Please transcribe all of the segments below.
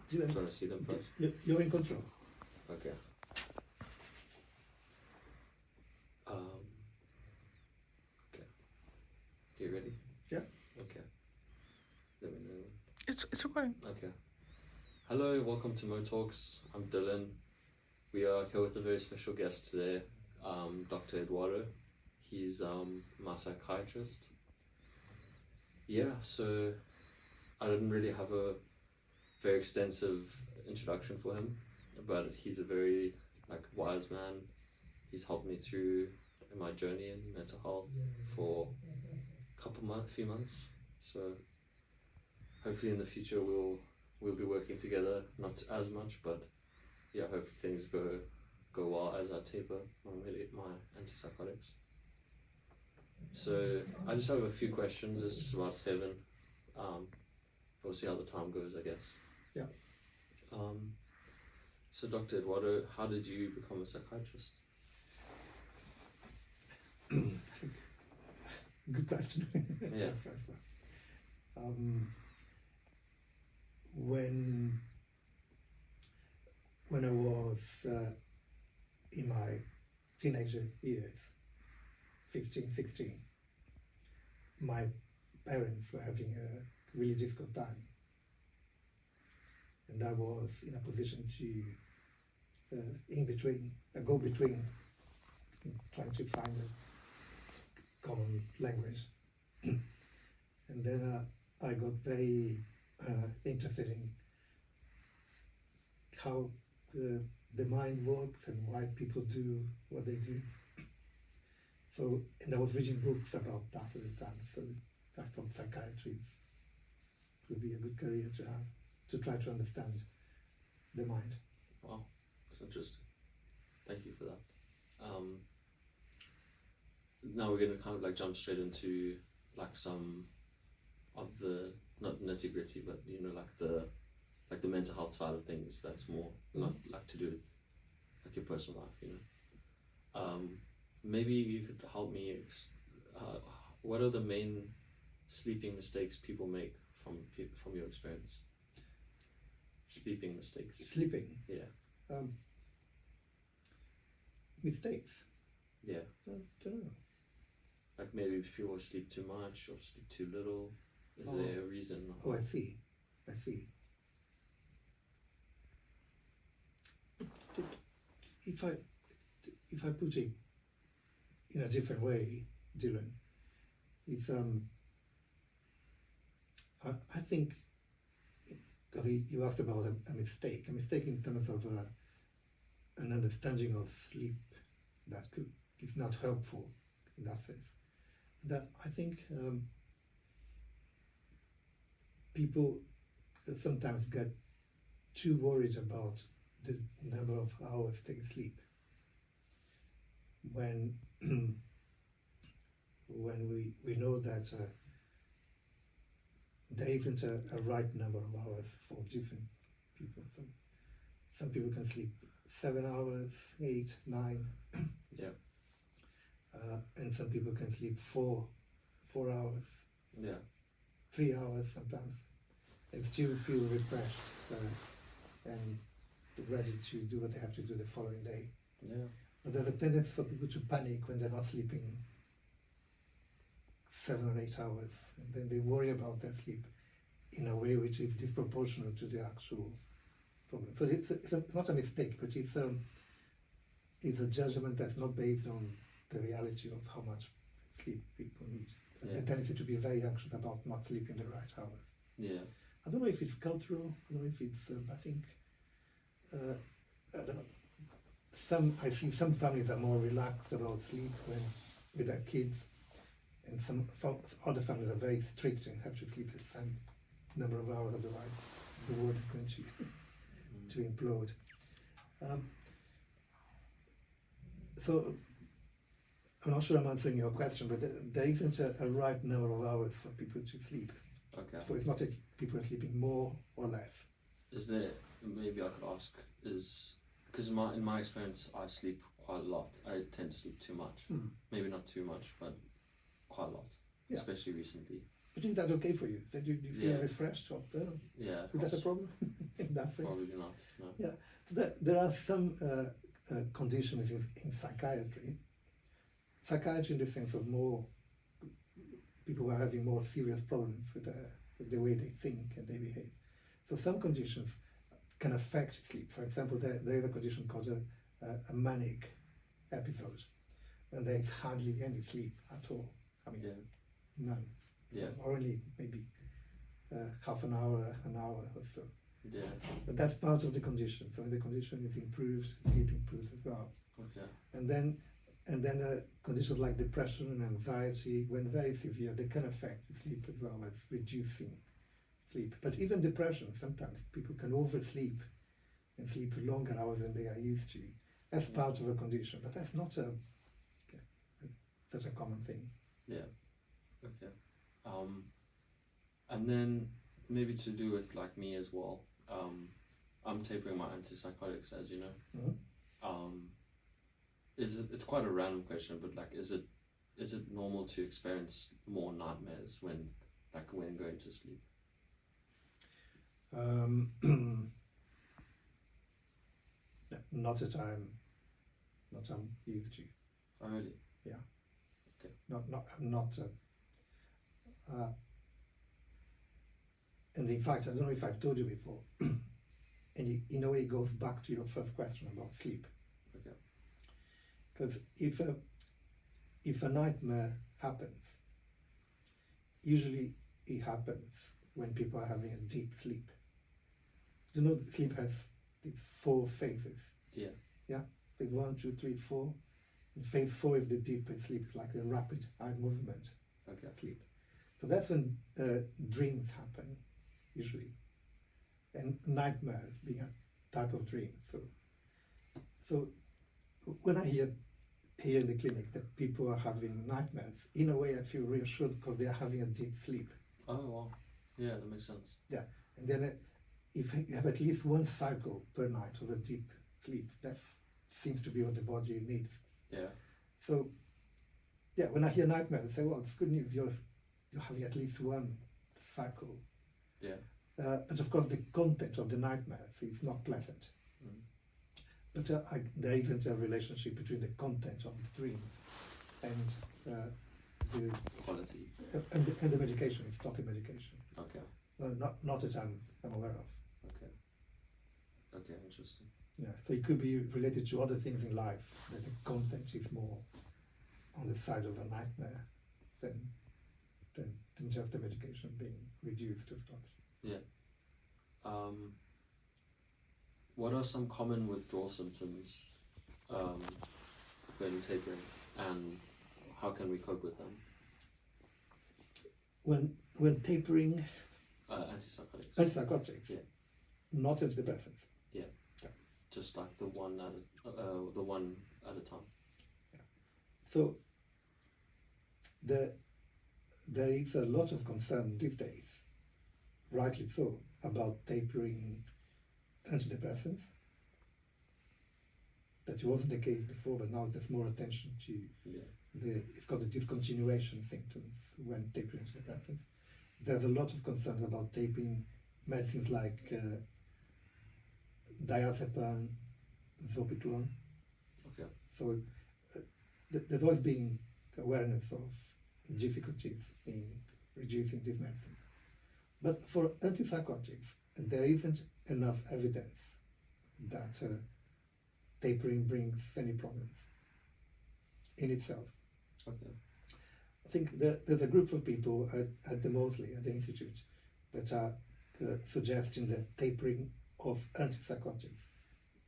Do you want to see them first? You're in control. Okay. Okay. You ready? Yeah. Okay. Let me know. It's recording. Okay. Hello, welcome to Mo Talks. I'm Dylan. We are here with a very special guest today, Dr. Eduardo. He's my psychiatrist. Yeah, so I didn't really have a very extensive introduction for him, but he's a very wise man. He's helped me through my journey in mental health for a few months. So hopefully in the future we'll be working together, not as much, but yeah, hopefully things go well as I taper my antipsychotics. So I just have a few questions. It's just about 7. We'll see how the time goes, I guess. Yeah. So Dr. Eduardo, how did you become a psychiatrist? Good question. Yeah. When I was in my teenager years, 15, 16, my parents were having a really difficult time. And I was in a position to go between, trying to find a common language. And then I got very interested in how the mind works and why people do what they do. So, and I was reading books about that at the time, so I thought psychiatry would be a good career to have, to try to understand the mind. Wow, that's interesting. Thank you for that. Now we're going to kind of jump straight into some of the, not nitty gritty, but the mental health side of things. That's more not to do with your personal life, Maybe you could help me. What are the main sleeping mistakes people make from your experience? Sleeping mistakes. Sleeping. Yeah. Mistakes. Yeah. I don't know. Maybe people sleep too much or sleep too little. Is there a reason? Oh, I see. If I put it in a different way, Dylan, it's I think, because you asked about a mistake in terms of an understanding of sleep that is not helpful in that sense. That I think people sometimes get too worried about the number of hours they sleep when we know that there isn't a right number of hours for different people. So some people can sleep 7 hours, 8, 9. Yeah. And some people can sleep 4 hours. Yeah. 3 hours sometimes, and still feel refreshed and ready to do what they have to do the following day. Yeah. But there's a tendency for people to panic when they're not sleeping 7 or 8 hours, and then they worry about their sleep in a way which is disproportional to the actual problem. So it's not a mistake, but it's a judgment that's not based on the reality of how much sleep people need. Yeah. The tendency to be very anxious about not sleeping the right hours. Yeah. I don't know if it's cultural. I don't know if it's. I think. I don't know. I see some families are more relaxed about sleep with their kids, and some other families are very strict and have to sleep the same number of hours. Otherwise, the world is going to implode. So I'm not sure I'm answering your question, but there isn't a right number of hours for people to sleep. Okay. So it's not that people are sleeping more or less. Is there, maybe I could ask, because in my experience I sleep quite a lot. I tend to sleep too much. Maybe not too much, but quite a lot, especially recently. But is that okay for you? That you feel Yeah. refreshed? Or, Yeah. is that a problem? In that sense? Probably not. No. Yeah. So there are some conditions in psychiatry. Psychiatry in the sense of more people who are having more serious problems with the way they think and they behave. So some conditions can affect sleep. For example, there is a condition called a manic episode, and there is hardly any sleep at all. I mean, Yeah. none. Yeah. Or only maybe half an hour or so. Yeah. But that's part of the condition. So when the condition is improved, sleep improves as well. Okay. And then conditions like depression and anxiety, when very severe, they can affect sleep as well as reducing sleep. But even depression, sometimes people can oversleep and sleep longer hours than they are used to. That's part of a condition, but that's not such a common thing. Yeah. Okay. And then maybe to do with like me as well. I'm tapering my antipsychotics, as you know. Mm-hmm. It's quite a random question, but like, is it normal to experience more nightmares when going to sleep? Not that I'm used to. Oh, really? Yeah. Okay. I'm not. And in fact, I don't know if I've told you before, and in a way it goes back to your first question about sleep. Okay. Because if a nightmare happens, usually it happens when people are having a deep sleep. You know, sleep has these 4 phases. Yeah. Yeah? Phase 1, 2, 3, 4. And phase 4 is the deepest sleep. It's like a rapid eye movement Okay. sleep. So that's when dreams happen, usually. And nightmares being a type of dream. So when I hear here in the clinic that people are having nightmares, in a way I feel reassured because they are having a deep sleep. Oh, wow. Yeah, that makes sense. Yeah. And then if you have at least 1 cycle per night of a deep sleep, that seems to be what the body needs. Yeah. So, yeah, when I hear nightmares, I say, well, it's good news, you're having at least 1 cycle. Yeah. But of course, the content of the nightmares is not pleasant. Mm. But there isn't a relationship between the content of the dreams and the Quality. and the medication. It's not the medication. Okay. No, not that I'm aware of. Okay. Okay, interesting. Yeah, so it could be related to other things in life, that the content is more on the side of a nightmare than just the medication being reduced or stopped. Yeah. What are some common withdrawal symptoms when tapering, and how can we cope with them? When tapering, Antipsychotics. yeah, not antidepressants. Yeah. Yeah. Just like the one at a time. Yeah. So there is a lot of concern these days, rightly so, about tapering antidepressants. That wasn't the case before, but now there's more attention to it's called the discontinuation symptoms when tapering antidepressants. There's a lot of concerns about tapering medicines like diazepam, zopiclone. Okay. So there's always been awareness of difficulties in reducing these medicines. But for antipsychotics, there isn't enough evidence that tapering brings any problems in itself. Okay. I think there's a group of people at the Moseley, at the Institute, that are suggesting that tapering of antipsychotics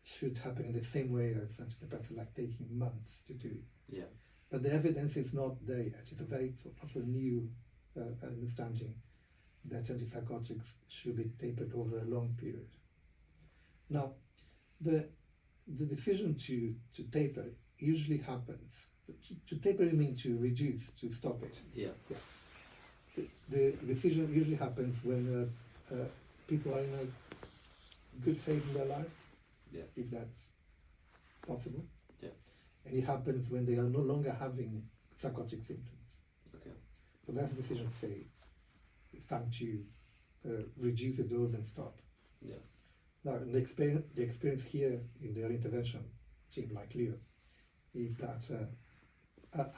should happen in the same way as antidepressants, like taking months to do. Yeah. But the evidence is not there yet. It's a very sort of new understanding that antipsychotics should be tapered over a long period. Now, the decision to taper usually happens. To taper, you mean to reduce, to stop it. Yeah. Yeah. The decision usually happens when people are in a good phase in their lives, Yeah. if that's possible. Yeah. And it happens when they are no longer having psychotic symptoms. Okay. So that's the decision to say, time to reduce the dose and stop. Yeah. Now, the experience here in the early intervention team like Leo is that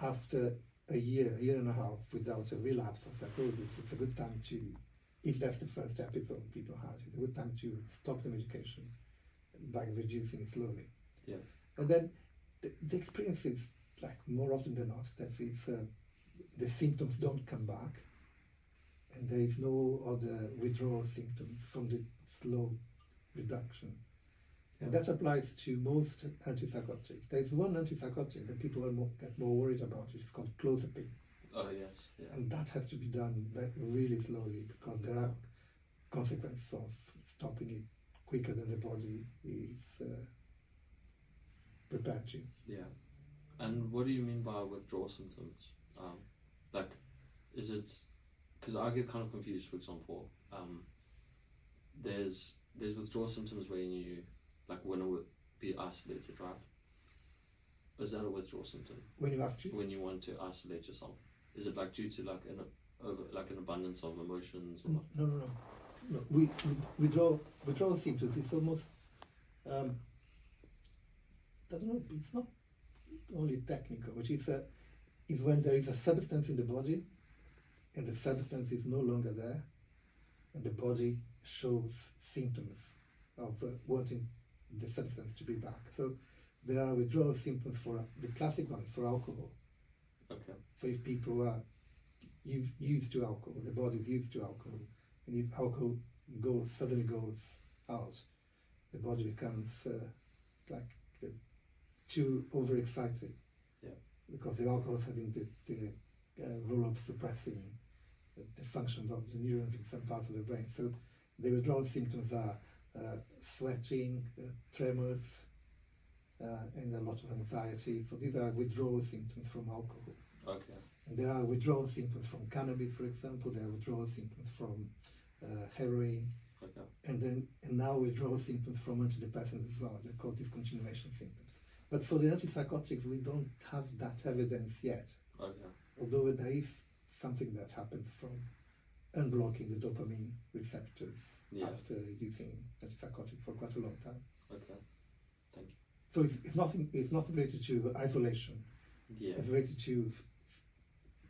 after a year and a half without a relapse of psychosis, it's a good time to, if that's the first episode people have, it's a good time to stop the medication by reducing it slowly. Yeah. And then the experience is, like, more often than not, that if the symptoms don't come back and there is no other withdrawal symptoms from the slow reduction. And that applies to most antipsychotics. There is one antipsychotic that people get more worried about, which is called clozapine. Oh yes. Yeah. And that has to be done really slowly because there are consequences of stopping it quicker than the body is prepared to. Yeah. And what do you mean by withdrawal symptoms? Like, is it, because I get kind of confused, for example, there's withdrawal symptoms when you, like, when it would be isolated, right? Is that a withdrawal symptom? When you ask you? When you want to isolate yourself? Is it like due to like an abundance of emotions? Or No. We withdrawal symptoms. It's almost I don't know. It's not only technical, which is when there is a substance in the body, and the substance is no longer there, and the body shows symptoms of wanting the substance to be back. So there are withdrawal symptoms for the classic ones for alcohol. Okay. So if people are used to alcohol, the body is used to alcohol, and if alcohol suddenly goes out, the body becomes too overexcited. Yeah. Because the alcohol is having the role of suppressing the functions of the neurons in some parts of the brain. So the withdrawal symptoms are sweating, tremors, and a lot of anxiety. So these are withdrawal symptoms from alcohol. Okay. And there are withdrawal symptoms from cannabis, for example. There are withdrawal symptoms from heroin. Okay. And now withdrawal symptoms from antidepressants as well. They're called discontinuation symptoms. But for the antipsychotics, we don't have that evidence yet. Okay. Although there is something that happens from unblocking the dopamine receptors after using antipsychotics for quite a long time. Okay. Thank you. So it's not related to isolation. Yeah. It's related to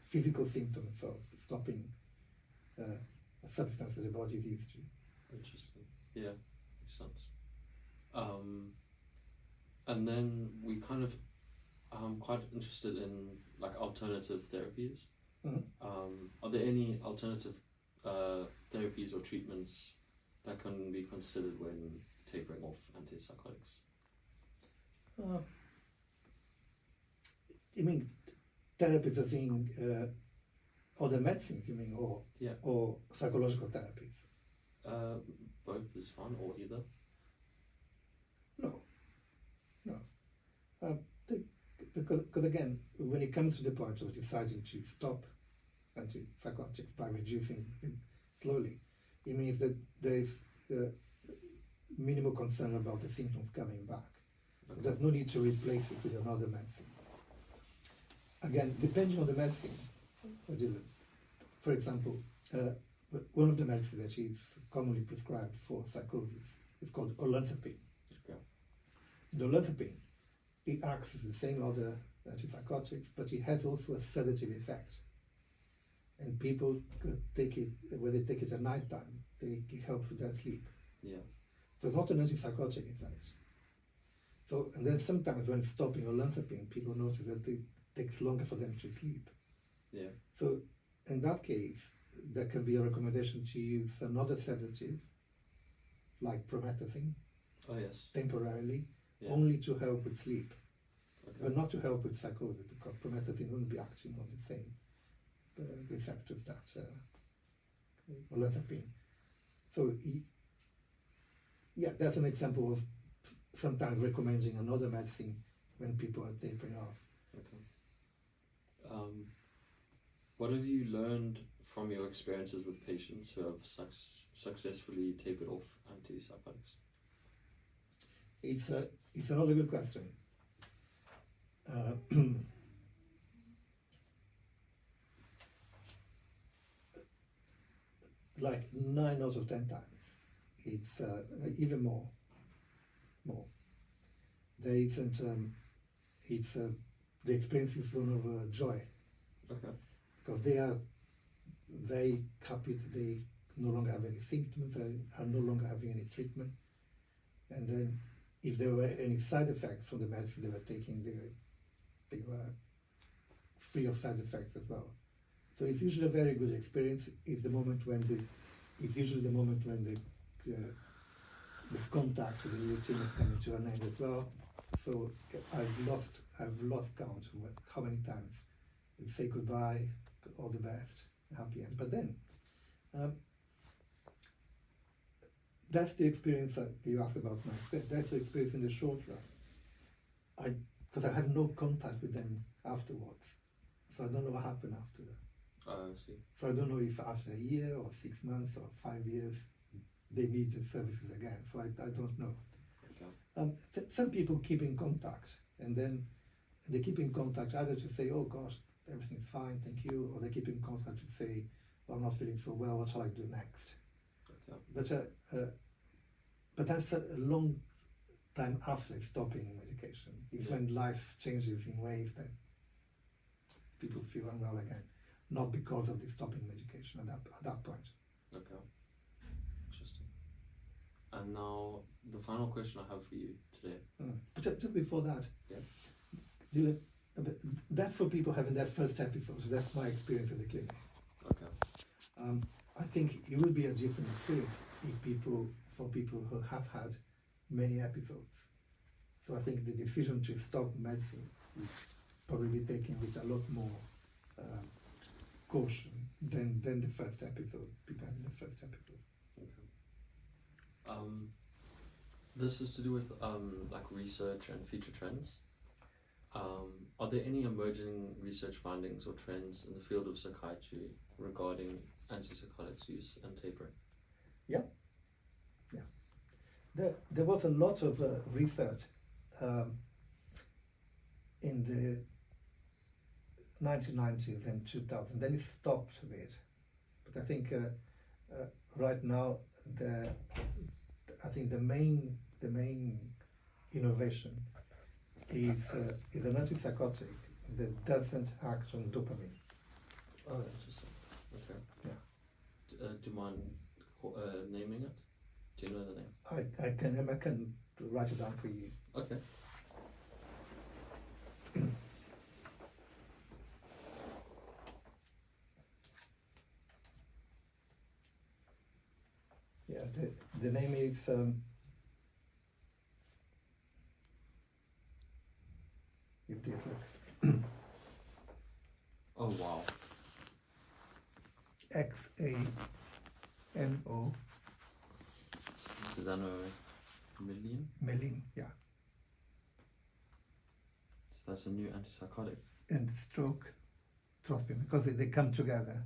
physical symptoms of stopping a substance that the body is used to. Interesting. Yeah, makes sense. And then we kind of quite interested in, like, alternative therapies. Mm-hmm. Are there any alternative therapies or treatments that can be considered when tapering off antipsychotics? You mean therapies as in other medicines, you mean, or psychological therapies? Both is fine, or either? No. Because again, when it comes to the point of deciding to stop antipsychotics by reducing it slowly, it means that there is minimal concern about the symptoms coming back. Okay. There's no need to replace it with another medicine. Again, depending on the medicine, for example, one of the medicines that is commonly prescribed for psychosis is called olanzapine. Okay. The olanzapine, it acts as the same other antipsychotics, but it has also a sedative effect. And people could take it, when they take it at night time, it helps with their sleep. Yeah. So it's not an antipsychotic effect. So, and then sometimes when stopping olanzapine, people notice that it takes longer for them to sleep. Yeah. So in that case, there can be a recommendation to use another sedative, like promethazine, Oh yes. temporarily, Yeah. only to help with sleep, Okay. but not to help with psychosis, because promethazine wouldn't be acting on the same receptors that olanzapine. So that's an example of sometimes recommending another medicine when people are tapering off. Okay. What have you learned from your experiences with patients who have successfully tapered off antipsychotics? It's another good question. like 9 out of 10 times, it's even more. There isn't. It's the experience is one of joy, Okay. because they are very happy that they no longer have any symptoms, they are no longer having any treatment, and then if there were any side effects from the medicine they were taking, they were free of side effects as well. So it's usually a very good experience. It's usually the moment when the contact with the routine is coming to an end as well. So I've lost count of how many times we say goodbye, all the best, happy end. But then that's the experience that you asked about my experience. That's the experience in the short run. Because I have no contact with them afterwards, so I don't know what happened after that. I see. So I don't know if after a year or 6 months or 5 years they need the services again. So I don't know. Okay. Some people keep in contact, and then they keep in contact either to say, "Oh gosh, everything's fine, thank you," or they keep in contact to say, "Well, I'm not feeling so well. What shall I do next?" Okay. But that's a long time after stopping medication. It's when life changes in ways that people feel unwell again, not because of the stopping medication at that point. Okay. Interesting. And now the final question I have for you today. But just before that, Yeah. That's for people having their first episodes. That's my experience in the clinic. Okay. I think it would be a different experience for people who have had many episodes. So I think the decision to stop medicine is probably taken with a lot more caution than the first episode, people having the first episode. Okay. This is to do with like research and future trends. Are there any emerging research findings or trends in the field of psychiatry regarding antipsychotics use and tapering? Yeah. There was a lot of research in the 1990s and 2000. Then it stopped a bit, but I think right now I think the main innovation is an antipsychotic that doesn't act on dopamine. Oh, interesting. Okay. Yeah. Do you mind naming it? Do you know the name? I can write it down for you. Okay. Yeah, the name is this, look. Oh wow. XANO Xanomeline? Melin, yeah. So that's a new antipsychotic. And stroke trospium, because they come together.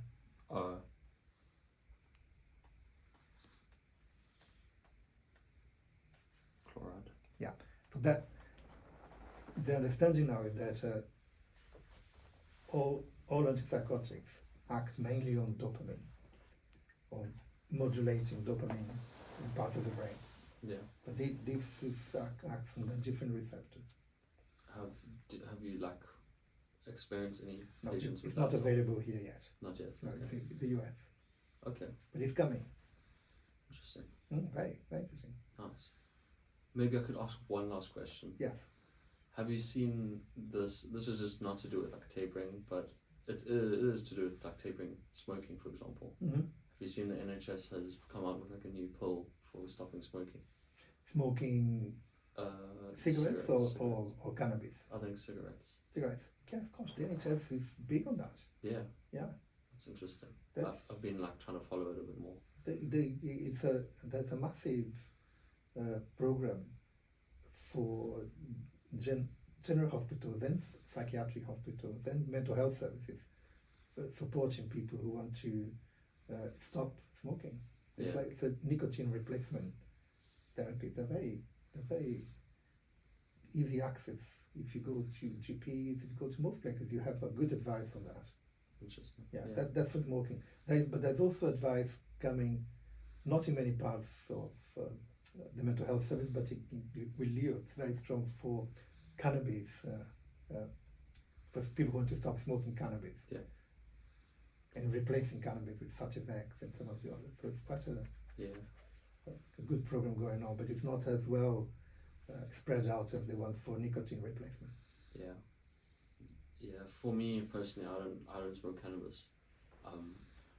Chloride. Yeah. So that the understanding now is that all antipsychotics act mainly on dopamine, on modulating dopamine in parts of the brain. Yeah. But this acts on a different receptor. Have you like experienced any No, patients with it's not that? available here yet. Not yet. No, Okay. it's in the US. Okay. But it's coming. Interesting. Very, very interesting. Nice. Maybe I could ask one last question. Yes. Have you seen this? This is just not to do with like tapering, but it is to do with like tapering smoking, for example. Mm-hmm. Have you seen the NHS has come out with like a new pill for stopping smoking? Smoking cigarettes or cannabis? I think cigarettes. Cigarettes. Yes, of course. The NHS is big on that. Yeah. Yeah. That's interesting. That's, I've been like trying to follow it a bit more. That's a massive program for general hospitals and psychiatric hospitals and mental health services, supporting people who want to stop smoking. It's like the nicotine replacement therapies. They're very easy access. If you go to GPs, if you go to most places, you have a good advice on that. Interesting. Yeah, that's for smoking. But there's also advice coming, not in many parts of the mental health service, but with Leo, it's very strong for cannabis, for people who want to stop smoking cannabis. Yeah. And replacing cannabis with Sativex and some of the others. So it's quite a good program going on, but it's not as well spread out as the one for nicotine replacement. Yeah. For me personally, I don't smoke cannabis.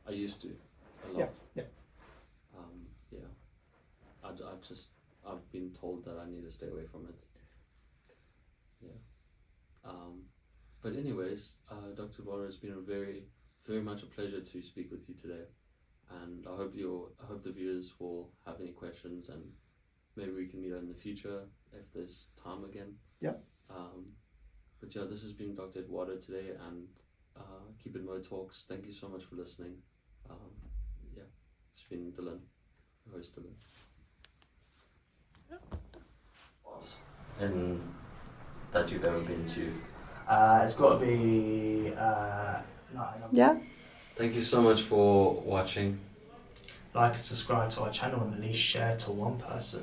I used to a lot. Yeah. I've been told that I need to stay away from it. Yeah. But anyways, Dr. Eduardo, it's been a very, very much a pleasure to speak with you today, and I hope the viewers will have any questions, and maybe we can meet in the future if there's time again. Yeah. But yeah, this has been Dr. Eduardo today, and Keep It Mo Talks. Thank you so much for listening. It's been Dylan, your host Dylan. And that you've ever been to? It's got to be Yeah. Thank you so much for watching. like and subscribe to our channel and at least share to one person.